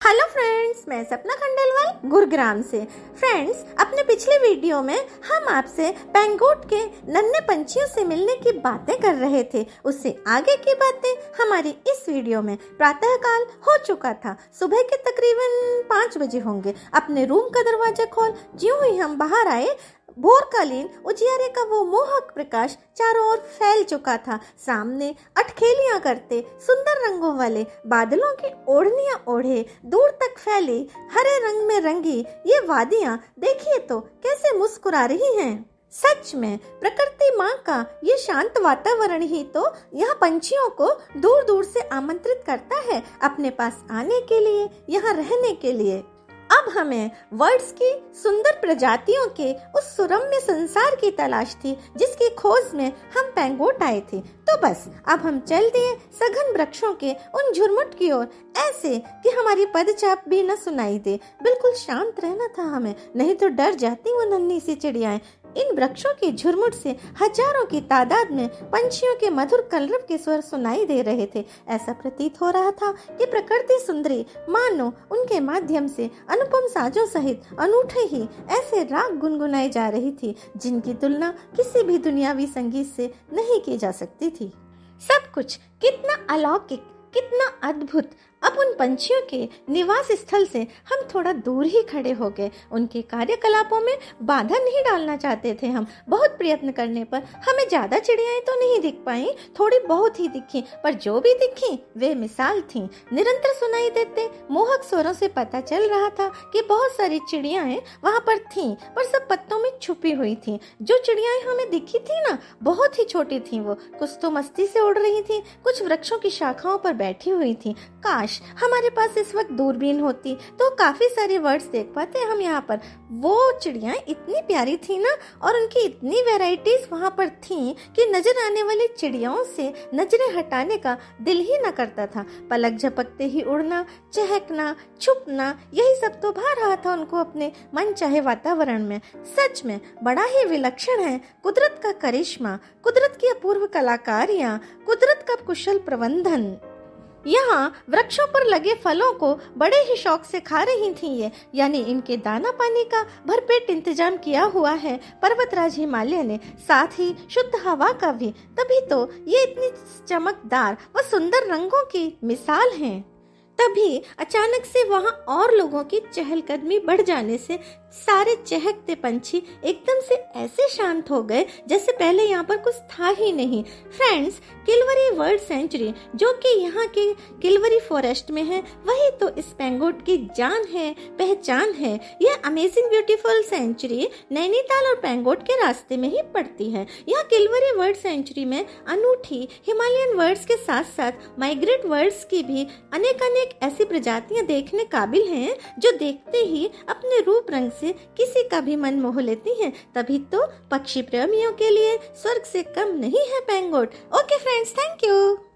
Hello friends, मैं सपना खंडेलवाल गुरुग्राम से। फ्रेंड्स, अपने पिछले वीडियो में हम आपसे पेंगोट के नन्हे पंछियों से मिलने की बातें कर रहे थे। उससे आगे की बातें हमारी इस वीडियो में। प्रातःकाल हो चुका था, सुबह के तकरीबन 5 बजे होंगे। अपने रूम का दरवाजा खोल ज्यों ही हम बाहर आए, भोरकालीन उजियारे का वो मोहक प्रकाश चारों ओर फैल चुका था। सामने अटखेलियां करते सुंदर रंगों वाले बादलों की ओढ़नियां ओढ़े दूर तक फैली हरे रंग में रंगी ये वादियां देखिए तो कैसे मुस्कुरा रही हैं। सच में प्रकृति माँ का ये शांत वातावरण ही तो यहाँ पंछियों को दूर दूर से आमंत्रित करता है अपने पास आने के लिए, यहाँ रहने के लिए। अब हमें वर्ड्स की सुंदर प्रजातियों के उस सुरम्य संसार की तलाश थी जिसकी खोज में हम पेंगोट आए थे। तो बस अब हम चल दिए सघन वृक्षों के उन झुरमुट की ओर, ऐसे कि हमारी पदचाप भी न सुनाई दे। बिल्कुल शांत रहना था हमें, नहीं तो डर जाती वो नन्ही सी चिड़ियाएं। इन वृक्षों के झुरमुट से हजारों की तादाद में पंछियों के मधुर कलरव के स्वर सुनाई दे रहे थे। ऐसा प्रतीत हो रहा था कि प्रकृति सुंदरी मानो उनके माध्यम से अनुपम साजों सहित अनूठे ही ऐसे राग गुनगुनाई जा रही थी जिनकी तुलना किसी भी दुनियावी संगीत से नहीं की जा सकती थी। सब कुछ कितना अलौकिक, कितना अद्भुत। अब उन पंछियों के निवास स्थल से हम थोड़ा दूर ही खड़े हो गए। उनके कार्यकलापों में बाधा नहीं डालना चाहते थे हम। बहुत प्रयत्न करने पर हमें ज्यादा चिड़ियाएं तो नहीं दिख पाई, थोड़ी बहुत ही दिखी, पर जो भी दिखी वे मिसाल थीं। निरंतर सुनाई देते मोहक स्वरों से पता चल रहा था कि बहुत सारी चिड़ियाएं वहाँ पर थीं, पर सब पत्तों में छुपी हुई थीं। जो चिड़ियाएं हमें दिखी थी ना, बहुत ही छोटी थी वो। कुछ तो मस्ती से उड़ रही थी, कुछ वृक्षों की शाखाओं पर बैठी हुई थी। काश हमारे पास इस वक्त दूरबीन होती तो काफी सारे वर्ड्स देख पाते हम यहाँ पर। वो चिड़ियाँ इतनी प्यारी थी ना, और उनकी इतनी वैरायटीज वहाँ पर थी कि नजर आने वाली चिड़ियाओं से नजरें हटाने का दिल ही न करता था। पलक झपकते ही उड़ना, चहकना, छुपना, यही सब तो भा रहा था उनको अपने मन चाहे वातावरण में। सच में बड़ा ही विलक्षण है कुदरत का करिश्मा, कुदरत की अपूर्व कलाकारियाँ, कुदरत का कुशल प्रबंधन। यहाँ वृक्षों पर लगे फलों को बड़े ही शौक से खा रही थी ये, यानी इनके दाना पानी का भरपेट इंतजाम किया हुआ है पर्वतराज हिमालय ने, साथ ही शुद्ध हवा का भी। तभी तो ये इतनी चमकदार व सुंदर रंगों की मिसाल हैं। तभी अचानक से वहाँ और लोगों की चहलकदमी बढ़ जाने से सारे चहकते पंछी एकदम से ऐसे शांत हो गए जैसे पहले यहाँ पर कुछ था ही नहीं। फ्रेंड्स, किलवरी बर्ड सेंचुरी जो कि यहाँ के किलवरी फॉरेस्ट में है, वही तो इस पेंगोट की जान है, पहचान है। यह अमेजिंग ब्यूटीफुल सेंचुरी नैनीताल और पेंगोट के रास्ते में ही पड़ती है। यहाँ किलवरी बर्ड सेंचुरी में अनूठी हिमालयन बर्ड्स के साथ साथ माइग्रेट बर्ड्स की भी अनेक ऐसी प्रजातियां देखने काबिल हैं जो देखते ही अपने रूप रंग से किसी का भी मन मोह लेती हैं। तभी तो पक्षी प्रेमियों के लिए स्वर्ग से कम नहीं है पेंगोट। Okay friends, thank you.